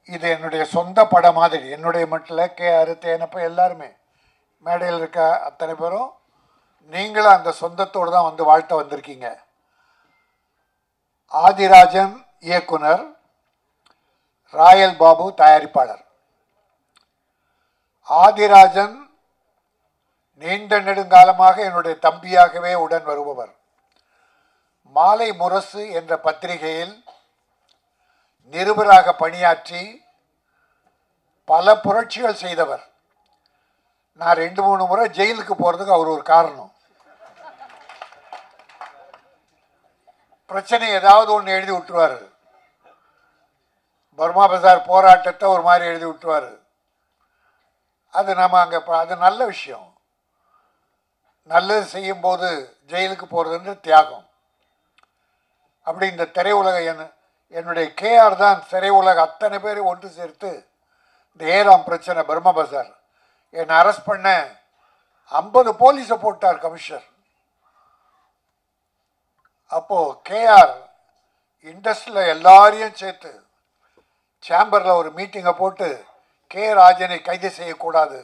இது என்னுடைய சொந்த படம் மாதிரி. என்னுடைய மட்டும் கே.ஆர். தேனப்ப எல்லாருமே மேடையில் இருக்க அத்தனை பேரும் நீங்களும் அந்த சொந்தத்தோடு தான் வந்து வாழ்த்த வந்திருக்கீங்க. ஆதிராஜன் இயக்குனர், ராயல் பாபு தயாரிப்பாளர். ஆதிராஜன் நீண்ட நெடுங்காலமாக என்னுடைய தம்பியாகவே உடன் வருபவர். மாலை முரசு என்ற பத்திரிகையில் நிருபராக பணியாற்றி பல புரட்சிகள் செய்தவர். நான் 2-3 முறை ஜெயிலுக்கு போகிறதுக்கு அவர் ஒரு காரணம். பிரச்சனை ஏதாவது ஒன்று எழுதி விட்டுருவார். பர்மா பஜார் போராட்டத்தை ஒரு மாதிரி எழுதி விட்டுருவார். அது நம்ம அங்கே அது நல்ல விஷயம். நல்லது செய்யும்போது ஜெயிலுக்கு போகிறதுன்ற தியாகம். அப்படி இந்த திரையுலக என்னுடைய கே.ஆர். தான் திரையுலக அத்தனை பேரை ஒன்று சேர்த்து இந்த ஏராம் பிரச்சனை பர்மா பஜார் என்னை அரெஸ்ட் பண்ண 50 போலீஸை போட்டார் கமிஷனர். அப்போது கே.ஆர். இண்டஸ்ட்ரியில் எல்லாரையும் சேர்த்து சேம்பரில் ஒரு மீட்டிங்கை போட்டு கே. ராஜனை கைது செய்யக்கூடாது,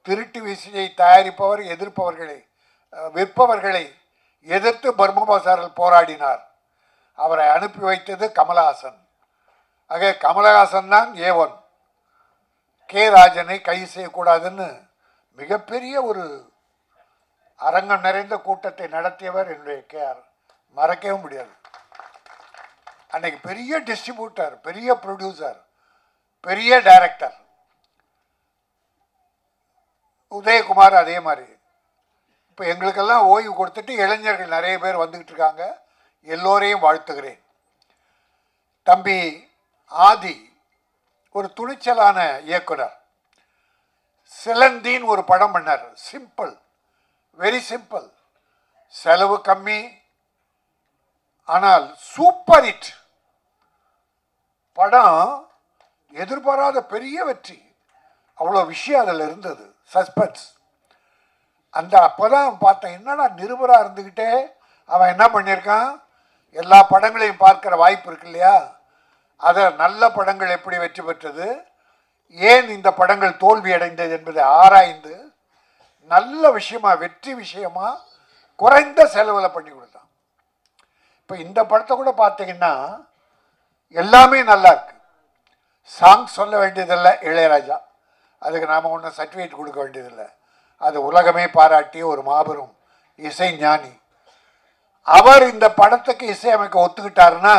திருட்டு விசையை தயாரிப்பவர் எதிர்ப்பவர்களை விற்பவர்களை எதிர்த்து பர்மா பஜாரில் போராடினார். அவரை அனுப்பி வைத்தது கமலஹாசன். ஆக கமலஹாசன் தான் A1. கே. ராஜனை கைது செய்யக்கூடாதுன்னு மிகப்பெரிய ஒரு அரங்கம் நிறைந்த கூட்டத்தை நடத்தியவர் என்னுடைய கே.ஆர். மறக்கவே முடியாது. அன்னைக்கு பெரிய டிஸ்ட்ரிபியூட்டர், பெரிய ப்ரொடியூசர், பெரிய டைரக்டர். உதயகுமார் அதே மாதிரி. இப்போ எங்களுக்கெல்லாம் ஓய்வு கொடுத்துட்டு இளைஞர்கள் நிறைய பேர் வந்துக்கிட்டு இருக்காங்க. எல்லோரையும் வாழ்த்துகிறேன். தம்பி ஆதி ஒரு துணிச்சலான இயக்குனர். சிலந்தின்னு ஒரு படம் பண்ணார். சிம்பிள், வெரி சிம்பிள், செலவு கம்மி, ஆனால் சூப்பர் ஹிட் படம். எதிர்பாராத பெரிய வெற்றி. அவ்வளோ விஷயம் அதில் இருந்தது, சஸ்பென்ஸ். அந்த அப்போதான் பார்த்தேன், என்னடா நிருபராக இருந்துக்கிட்டே அவன் என்ன பண்ணியிருக்கான், எல்லா படங்களையும் பார்க்குற வாய்ப்பு இருக்கு இல்லையா. அதை நல்ல படங்கள் எப்படி வெற்றி பெற்றது, ஏன் இந்த படங்கள் தோல்வி அடைந்தது என்பதை ஆராய்ந்து நல்ல விஷயமா, வெற்றி விஷயமா குறைந்த செலவில் பண்ணி கொடுத்தான். இப்போ இந்த படத்தை கூட பார்த்தீங்கன்னா எல்லாமே நல்லா இருக்கு. சாங் சொல்ல வேண்டியதில்லை, இளையராஜா. அதுக்கு நாம் ஒன்றும் சர்டிஃபிகேட் கொடுக்க வேண்டியதில்லை. அது உலகமே பாராட்டிய ஒரு மாபெரும் இசை ஞானி. அவர் இந்த படத்துக்கு இசையமைக்க ஒத்துக்கிட்டாருன்னா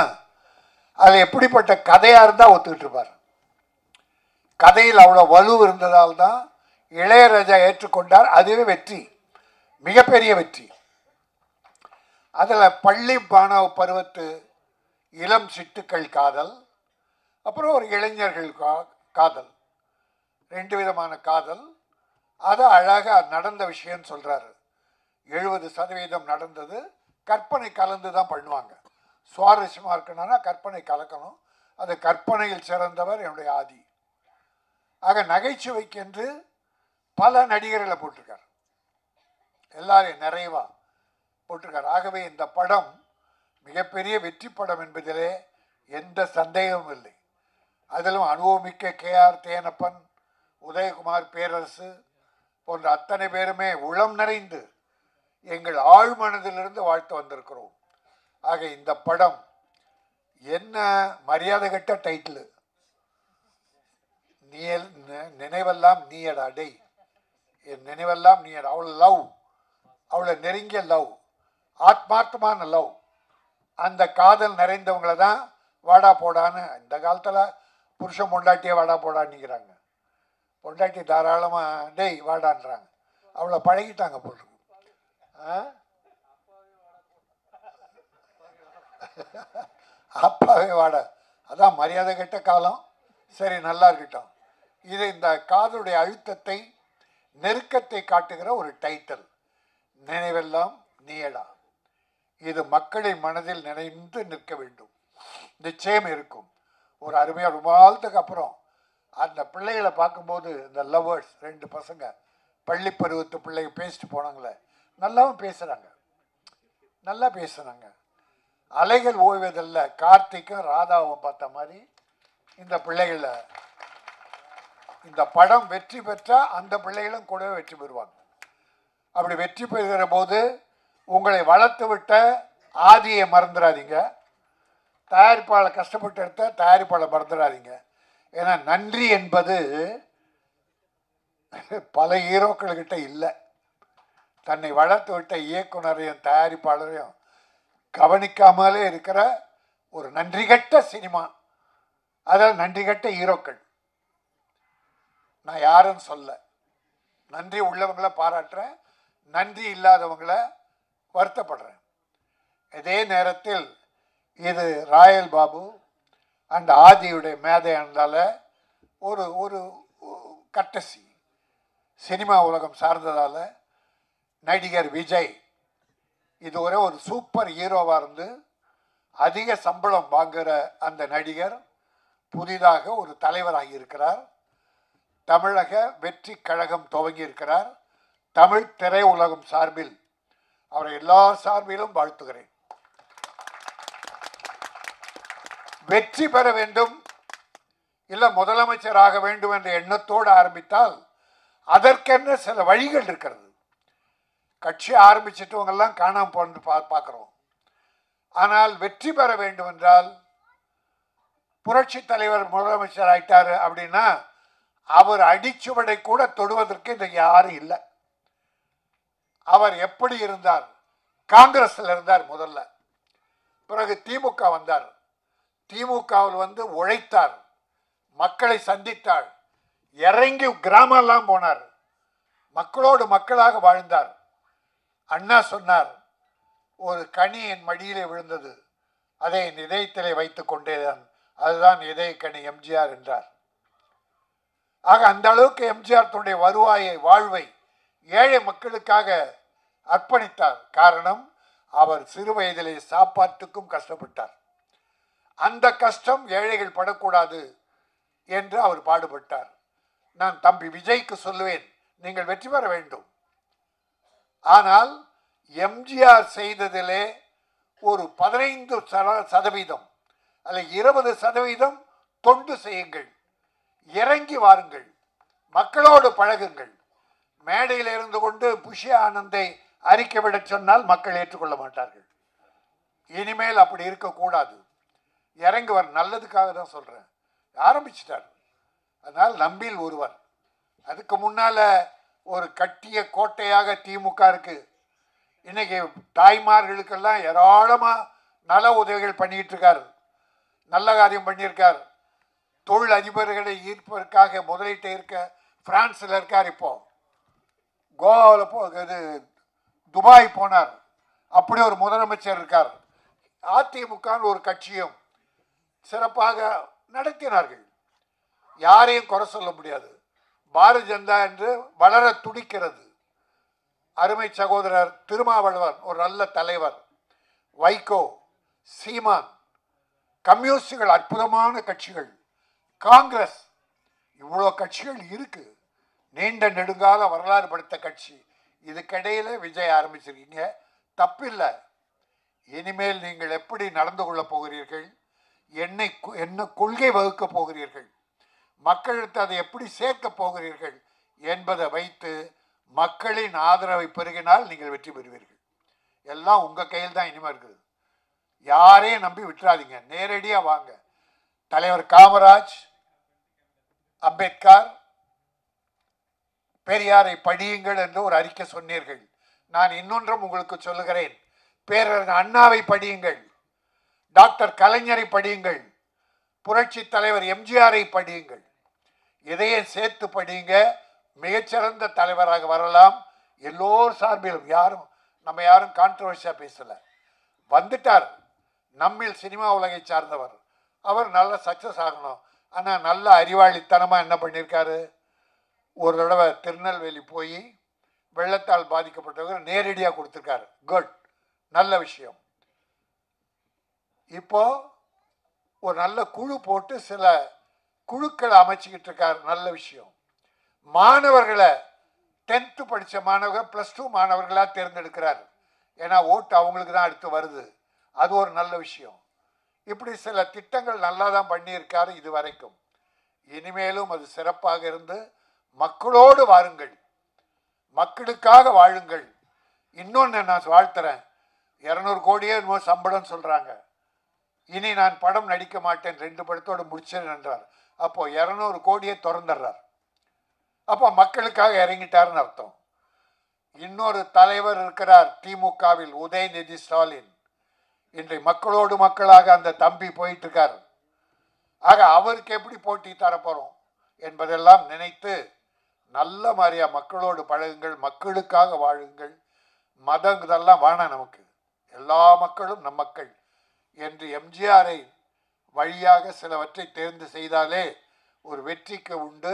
அது எப்படிப்பட்ட கதையாக இருந்தால் ஒத்துக்கிட்டு இருப்பார். கதையில் அவ்வளோ வலு இருந்ததால் தான் இளையராஜா ஏற்றுக்கொண்டார். அதுவே வெற்றி, மிகப்பெரிய வெற்றி. அதில் பள்ளி மாணவ பருவத்து இளம் சிட்டுக்கள் காதல், அப்புறம் ஒரு இளைஞர்கள் காதல், 2 விதமான காதல். அது அழகாக நடந்த விஷயம்னு சொல்கிறாரு. 70% நடந்தது. கற்பனை கலந்து தான் பண்ணுவாங்க. சுவாரஸ்யமாக இருக்கணும்னா கற்பனை கலக்கணும். அது கற்பனையில் சிறந்தவர் என்னுடைய ஆதி. ஆக நகைச்சுவைக்கென்று பல நடிகர்களை போட்டிருக்கார். எல்லாரையும் நிறைவா போட்டிருக்கார். ஆகவே இந்த படம் மிகப்பெரிய வெற்றி படம் என்பதிலே எந்த சந்தேகமும் இல்லை. அதிலும் அனுபவமிக்க கே.ஆர். தேனப்பன், உதயகுமார், பேரரசு போன்ற அத்தனை பேருமே உளம் நிறைந்து எங்கள் ஆழ்மனதிலிருந்து வாழ்த்து வந்திருக்கிறோம். ஆக இந்த படம் என்ன மரியாதை கட்ட டைட்டில், நினைவெல்லாம் நீயடா டே, என் நினைவெல்லாம் நீயடா. அவ்வளோ லவ், அவ்வளோ நெருங்கிய லவ், ஆத்மார்த்தமான லவ். அந்த காதல் நிறைந்தவங்களை தான் வாடா போடான்னு இந்த காலத்தில் புருஷன் பொண்டாட்டியே வாடா போடான்னுக்கிறாங்க. பொண்டாட்டி தாராளமாக டேய் வாடான்றாங்க. அவ்வளோ பழகிட்டாங்க போல். அப்பாவே வாடா, அதான் மரியாதை கெட்ட காலம். சரி, நல்லா இருக்கட்டும். இது இந்த காதலுடைய அழுத்தத்தை, நெருக்கத்தை காட்டுகிற ஒரு டைட்டில், நினைவெல்லாம் நீயடா. இது மக்களின் மனதில் நினைந்து நிற்க வேண்டும். நிச்சயம் இருக்கும். ஒரு அருமையாக ரொம்ப நாளத்துக்கு அப்புறம் அந்த பிள்ளைகளை பார்க்கும்போது, இந்த லவ்வர்ஸ் 2 பசங்க பள்ளி பருவத்து பிள்ளைங்க பேசிட்டு போனாங்களே, நல்லாவும் பேசுகிறாங்க, நல்லா பேசுகிறாங்க. அலைகள் ஓய்வதில்லை. கார்த்திக்கும் ராதாவும் பார்த்த மாதிரி இந்த பிள்ளைகள இந்த படம் வெற்றி பெற்றா அந்த பிள்ளைகளும் கூடவே வெற்றி பெறுவாங்க. அப்படி வெற்றி பெறுகிற போது உங்களை வளர்த்து விட்ட ஆதியை மறந்துடாதீங்க. தயாரிப்பாளர் கஷ்டப்பட்டு எடுத்த தயாரிப்பாளர் மறந்துடாதீங்க. ஏன்னா நன்றி என்பது பல ஹீரோக்கள்கிட்ட இல்லை. தன்னை வளர்த்து விட்ட இயக்குனரையும் தயாரிப்பாளரையும் கவனிக்காமலே இருக்கிற ஒரு நன்றி கட்ட சினிமா. அதாவது நன்றி கட்ட ஹீரோக்கள். நான் யாருன்னு சொல்ல, நன்றி உள்ளவங்களை பாராட்டுறேன், நன்றி இல்லாதவங்களை வருத்தப்படுறேன். இதே நேரத்தில் இது ராயல் பாபு அண்ட் ஆதியுடைய மேதையானதால ஒரு ஒரு கட்டசி சினிமா உலகம் சார்ந்ததால் நடிகர் விஜய் இதுவரை ஒரு சூப்பர் ஹீரோவாக இருந்து அதிக சம்பளம் வாங்குகிற அந்த நடிகர் புதிதாக ஒரு தலைவராகி இருக்கிறார். தமிழக வெற்றி கழகம் துவங்கி இருக்கிறார். தமிழ் திரை உலகம் சார்பில் அவரை எல்லா சார்பிலும் வாழ்த்துகிறேன். வெற்றி பெற வேண்டும், இல்லை முதலமைச்சராக வேண்டும் என்ற எண்ணத்தோடு ஆரம்பித்தால் அதற்கென்ன சில வழிகள் இருக்கிறது. கட்சி ஆரம்பிச்சிட்டவங்கெல்லாம் காணாமல் போன்னு பார்க்குறோம். ஆனால் வெற்றி பெற வேண்டும் என்றால் புரட்சி தலைவர் முதலமைச்சர் ஆயிட்டாரு அப்படின்னா அவர் அடிச்சுவடை கூட தொடுவதற்கு இன்றைக்கு யாரும் இல்லை. அவர் எப்படி இருந்தார்? காங்கிரஸில் இருந்தார் முதல்ல, பிறகு திமுக வந்தார். திமுகவில் வந்து உழைத்தார், மக்களை சந்தித்தார், இறங்கி கிராமம்லாம் போனார், மக்களோடு மக்களாக வாழ்ந்தார். அண்ணா சொன்னார், ஒரு கனி என் மடியிலே விழுந்தது, அதை என் இதயத்திலே வைத்துக் கொண்டேதான், அதுதான் இதய கனி எம்ஜிஆர் என்றார். ஆக அந்த அளவுக்கு எம்ஜிஆர் தன்னுடைய வருவாயை வாழ்வை ஏழை மக்களுக்காக அர்ப்பணித்தார். காரணம், அவர் சிறு வயதிலே சாப்பாட்டுக்கும் கஷ்டப்பட்டார். அந்த கஷ்டம் ஏழைகள் படக்கூடாது என்று அவர் பாடுபட்டார். நான் தம்பி விஜய்க்கு சொல்லுவேன், நீங்கள் வெற்றி பெற வேண்டும். ஆனால் எம்ஜிஆர் செய்ததிலே ஒரு 15% அல்ல 20% தொண்டு செய்யுங்கள், இறங்கி வாருங்கள், மக்களோடு பழகுங்கள். மேடையில் இருந்து கொண்டு புஷி ஆனந்தை அறிக்கை விட சொன்னால் மக்கள் ஏற்றுக்கொள்ள மாட்டார்கள். இனிமேல் அப்படி இருக்கக்கூடாது. இறங்கி வர நல்லதுக்காக தான் சொல்கிறேன். ஆரம்பிச்சிட்டார். அதனால் நம்பில் ஒருவர். அதுக்கு முன்னால் ஒரு கட்டிய கோட்டையாக திமுக இருக்கு. இன்னைக்கு தாய்மார்களுக்கெல்லாம் ஏராளமாக நல உதவிகள் பண்ணிக்கிட்டு இருக்காரு, நல்ல காரியம் பண்ணியிருக்கார். தொழில் அதிபர்களை ஈர்ப்பதற்காக முதலீட்டை இருக்க பிரான்ஸில் இருக்கார். இப்போ கோவாவில் இது துபாய் போனார், அப்படி ஒரு முதலமைச்சர் இருக்கார். அதிமுக ஒரு கட்சியும் சிறப்பாக நடத்தினார்கள். யாரையும் குறை சொல்ல முடியாது. பாரதிய ஜனதா என்று வளர துடிக்கிறது. அருமை சகோதரர் திருமாவளவன் ஒரு நல்ல தலைவர், வைகோ, சீமான், கம்யூனிஸ்டுகள் அற்புதமான கட்சிகள், காங்கிரஸ், இவ்வளோ கட்சிகள் இருக்கு. நீண்ட நெடுங்கால வரலாறு படுத்த கட்சி. இதுக்கிடையில் விஜய் ஆரம்பிச்சிருக்கீங்க, தப்பில்லை. இனிமேல் நீங்கள் எப்படி நடந்து கொள்ளப் போகிறீர்கள், என்ன கொள்கை வகுக்க போகிறீர்கள், மக்களிடத்து அதை எப்படி சேர்க்க போகிறீர்கள் என்பதை வைத்து மக்களின் ஆதரவை பெருகினால் நீங்கள் வெற்றி பெறுவீர்கள். எல்லாம் உங்கள் கையில் தான் இனிமே இருக்குது. யாரையும் நம்பி விட்டுறாதீங்க, நேரடியாக வாங்க. தலைவர் காமராஜ், அம்பேத்கர், பெரியாரை படியுங்கள் என்று ஒரு அறிக்கை சொன்னீர்கள். நான் இன்னொன்றும் உங்களுக்கு சொல்லுகிறேன், பேரறிஞர் அண்ணாவை படியுங்கள், டாக்டர் கலைஞரை படியுங்கள், புரட்சி தலைவர் எம்ஜிஆரை படியுங்கள். இதையும் சேர்த்து படியுங்க. மிகச்சிறந்த தலைவராக வரலாம். எல்லோர் சார்பிலும் நம்ம யாரும் கான்ட்ரவர்சியாக பேசலை. வந்துட்டார், நம்மில் சினிமா உலகை சார்ந்தவர், அவர் நல்ல சக்ஸஸ் ஆகணும். ஆனால் நல்ல அறிவாளித்தனமாக என்ன பண்ணியிருக்காரு, ஒரு தடவை திருநெல்வேலி போய் வெள்ளத்தால் பாதிக்கப்பட்டவர்கள் நேரடியாக கொடுத்துருக்காரு. குட், நல்ல விஷயம். இப்போ ஒரு நல்ல குழு போட்டு சில குழுக்களை அமைச்சிக்கிட்டு இருக்காரு, நல்ல விஷயம். மாணவர்களை 10th படித்த மாணவர்கள் +2 மாணவர்களாக தேர்ந்தெடுக்கிறார். ஏன்னா ஓட்டு அவங்களுக்கு தான் அடுத்து வருது. அது ஒரு நல்ல விஷயம். இப்படி சில திட்டங்கள் நல்லா தான் பண்ணியிருக்காரு இது வரைக்கும். இனிமேலும் அது சிறப்பாக இருந்து மக்களோடு வாருங்கள், மக்களுக்காக வாழுங்கள். இன்னொன்று நான் வாழ்த்துறேன், 200 கோடியே என்னமோ சம்பளம் சொல்கிறாங்க. இனி நான் படம் நடிக்க மாட்டேன், 2 படத்தோடு முடிச்சேன் என்றார். அப்போ 200 கோடியை திறந்துடுறார். அப்போ மக்களுக்காக இறங்கிட்டாருன்னு அர்த்தம். இன்னொரு தலைவர் இருக்கிறார் திமுகவில், உதயநிதி ஸ்டாலின். இன்றை மக்களோடு மக்களாக அந்த தம்பி போயிட்டு இருக்கார். ஆக அவருக்கு எப்படி போட்டி தரப்போறோம் என்பதெல்லாம் நினைத்து நல்ல மாதிரியா மக்களோடு பழகுங்கள், மக்களுக்காக வாழுங்கள். மதம் இதெல்லாம் வேணாம், நமக்கு எல்லா மக்களும் நம் மக்கள் என்று எம்ஜிஆரை வழியாக சிலவற்றை தேர்ந்து செய்தாலே ஒரு வெற்றிக்கு உண்டு.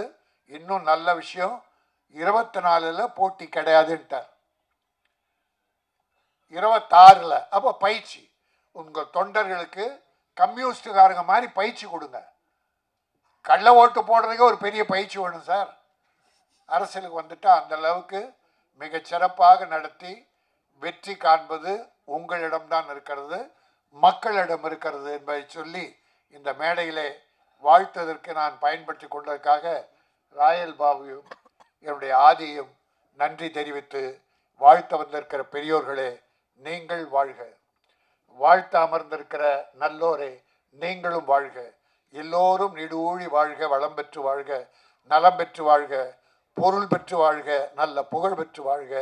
இன்னும் நல்ல விஷயம், 24ல் போட்டி கிடையாதுன்ட்டார், 26ல். அப்போ பயிற்சி உங்கள் தொண்டர்களுக்கு கம்யூனிஸ்டுக்காரங்க மாதிரி பயிற்சி கொடுங்க. கள்ள ஓட்டு போடுறதுக்கு ஒரு பெரிய பயிற்சி வேணும் சார். அரசியலுக்கு வந்துட்டா அந்த அளவுக்கு மிக சிறப்பாக நடத்தி வெற்றி காண்பது உங்களிடம்தான் இருக்கிறது, மக்களிடம் இருக்கிறது என்பதை சொல்லி இந்த மேடையிலே வாழ்த்ததற்கு நான் பயன்படுத்தி கொண்டதற்காக ராயல் பாபுவும் என்னுடைய ஆதியும் நன்றி தெரிவித்து, வாழ்த்த வந்திருக்கிற பெரியோர்களே நீங்கள் வாழ்க, வாழ்த்த அமர்ந்திருக்கிற நல்லோரே நீங்களும் வாழ்க, எல்லோரும் நெடுவூழி வாழ்க, வளம் பெற்று வாழ்க, நலம் பெற்று வாழ்க, பொருள் பெற்று வாழ்க, நல்ல புகழ் பெற்று வாழ்க.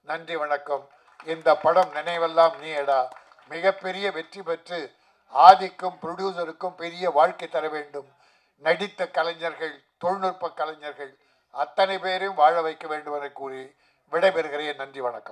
நன்றி, வணக்கம். இந்த படம் நினைவெல்லாம் நீடா மிகப்பெரிய வெற்றி பெற்று ஆதிக்கும் ப்ரொடியூசருக்கும் பெரிய வாழ்க்கை தர வேண்டும். நடித்த கலைஞர்கள், தொழில்நுட்ப கலைஞர்கள் அத்தனை பேரையும் வாழ வைக்க வேண்டும் என கூறி விடைபெறுகிறேன். நன்றி, வணக்கம்.